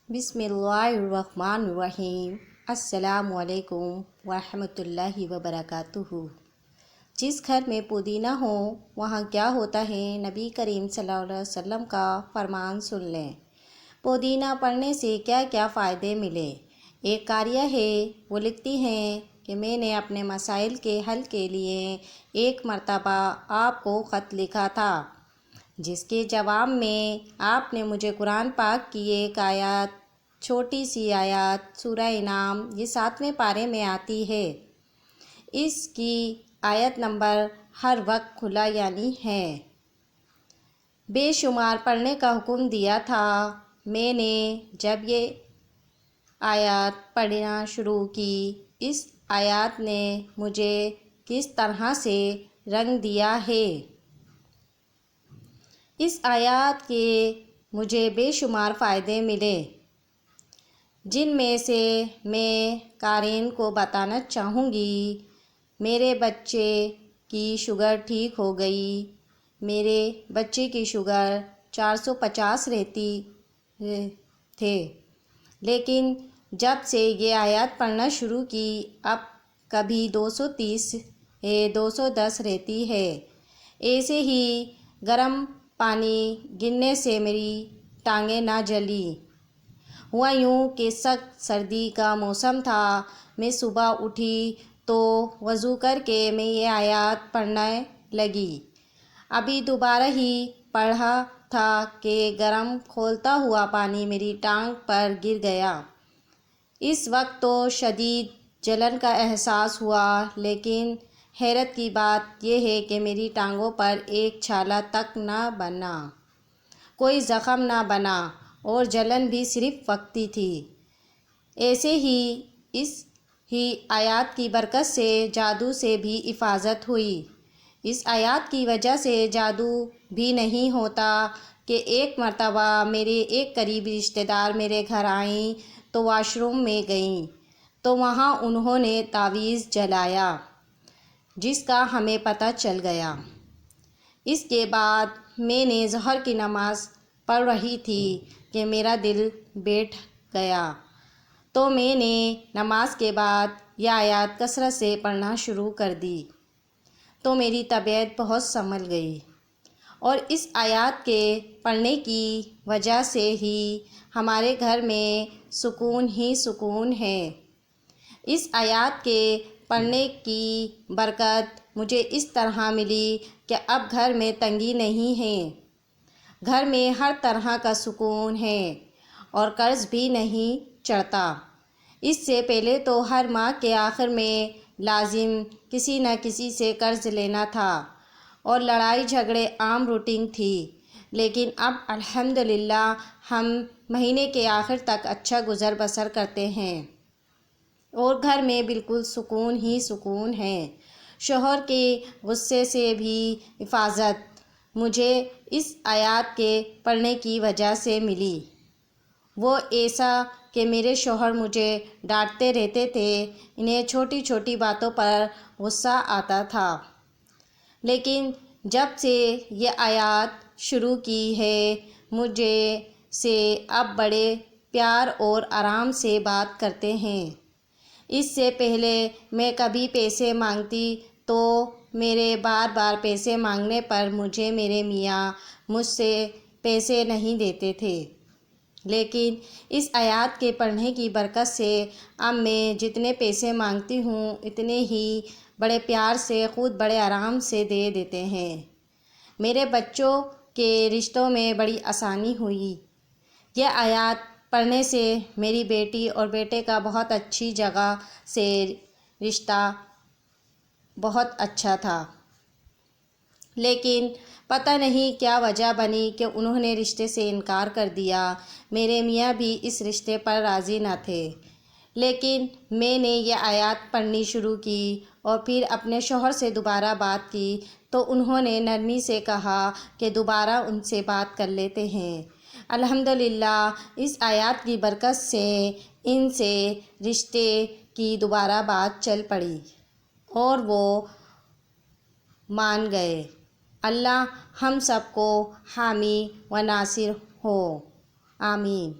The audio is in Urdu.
بسم اللہ الرحمن الرحیم۔ السلام علیکم ورحمۃ اللہ وبرکاتہ۔ جس گھر میں پودینہ ہو وہاں کیا ہوتا ہے، نبی کریم صلی اللہ علیہ وسلم کا فرمان سن لیں۔ پودینہ پڑھنے سے کیا کیا فائدے ملے۔ ایک قاریہ ہے، وہ لکھتی ہیں کہ میں نے اپنے مسائل کے حل کے لیے ایک مرتبہ آپ کو خط لکھا تھا، جس کے جواب میں آپ نے مجھے قرآن پاک کی ایک آیت، چھوٹی سی آیت سورہ انعام، یہ 7ویں پارے میں آتی ہے، اس کی آیت نمبر ہر وقت کھلا یعنی ہے، بے شمار پڑھنے کا حکم دیا تھا۔ میں نے جب یہ آیات پڑھنا شروع کی، اس آیات نے مجھے کس طرح سے رنگ دیا ہے۔ اس آیات کے مجھے بے شمار فائدے ملے، جن میں سے میں قارئین کو بتانا چاہوں گی۔ میرے بچے کی شوگر ٹھیک ہو گئی۔ میرے بچے کی شوگر 450 رہتی تھے، لیکن جب سے یہ آیات پڑھنا شروع کی اب کبھی 230 210 رہتی ہے۔ ایسے ہی گرم پانی گرنے سے میری ٹانگیں نہ جلی۔ ہوا یوں کہ سخت سردی کا موسم تھا۔ میں صبح اٹھی تو وضو کر کے میں یہ آیات پڑھنے لگی۔ ابھی دوبارہ ہی پڑھا تھا کہ گرم کھولتا ہوا پانی میری ٹانگ پر گر گیا۔ اس وقت تو شدید جلن کا احساس ہوا، لیکن حیرت کی بات یہ ہے کہ میری ٹانگوں پر ایک چھالا تک نہ بنا، کوئی زخم نہ بنا، اور جلن بھی صرف وقتی تھی۔ ایسے ہی اس ہی آیات کی برکت سے جادو سے بھی حفاظت ہوئی۔ اس آیات کی وجہ سے جادو بھی نہیں ہوتا کہ ایک مرتبہ میرے ایک قریبی رشتہ دار میرے گھر آئیں تو واش روم میں گئیں تو وہاں انہوں نے تعویذ جلایا، جس کا ہمیں پتہ چل گیا۔ اس کے بعد میں نے ظہر کی نماز پڑھ رہی تھی کہ میرا دل بیٹھ گیا، تو میں نے نماز کے بعد یہ آیات کثرت سے پڑھنا شروع کر دی، تو میری طبیعت بہت سنبھل گئی، اور اس آیات کے پڑھنے کی وجہ سے ہی ہمارے گھر میں سکون ہی سکون ہے۔ اس آیات کے پڑھنے کی برکت مجھے اس طرح ملی کہ اب گھر میں تنگی نہیں ہے، گھر میں ہر طرح کا سکون ہے، اور قرض بھی نہیں چڑھتا۔ اس سے پہلے تو ہر ماہ کے آخر میں لازم کسی نہ کسی سے قرض لینا تھا، اور لڑائی جھگڑے عام روٹین تھی، لیکن اب الحمدللہ ہم مہینے کے آخر تک اچھا گزر بسر کرتے ہیں، اور گھر میں بالکل سکون ہی سکون ہے۔ شوہر کے غصے سے بھی حفاظت مجھے اس آیات کے پڑھنے کی وجہ سے ملی۔ وہ ایسا کہ میرے شوہر مجھے ڈانٹتے رہتے تھے، انہیں چھوٹی چھوٹی باتوں پر غصہ آتا تھا، لیکن جب سے یہ آیات شروع کی ہے مجھے سے اب بڑے پیار اور آرام سے بات کرتے ہیں۔ اس سے پہلے میں کبھی پیسے مانگتی تو میرے بار بار پیسے مانگنے پر مجھے میرے میاں مجھ سے پیسے نہیں دیتے تھے، لیکن اس آیات کے پڑھنے کی برکت سے اب میں جتنے پیسے مانگتی ہوں اتنے ہی بڑے پیار سے خود بڑے آرام سے دے دیتے ہیں۔ میرے بچوں کے رشتوں میں بڑی آسانی ہوئی۔ یہ آیات پڑھنے سے میری بیٹی اور بیٹے کا بہت اچھی جگہ سے رشتہ بہت اچھا تھا، لیکن پتہ نہیں کیا وجہ بنی کہ انہوں نے رشتے سے انکار کر دیا۔ میرے میاں بھی اس رشتے پر راضی نہ تھے، لیکن میں نے یہ آیات پڑھنی شروع کی اور پھر اپنے شوہر سے دوبارہ بات کی تو انہوں نے نرمی سے کہا کہ دوبارہ ان سے بات کر لیتے ہیں۔ الحمدللہ اس آیات کی برکت سے ان سے رشتے کی دوبارہ بات چل پڑی اور وہ مان گئے۔ اللہ ہم سب کو حامی و ناصر ہو، آمین۔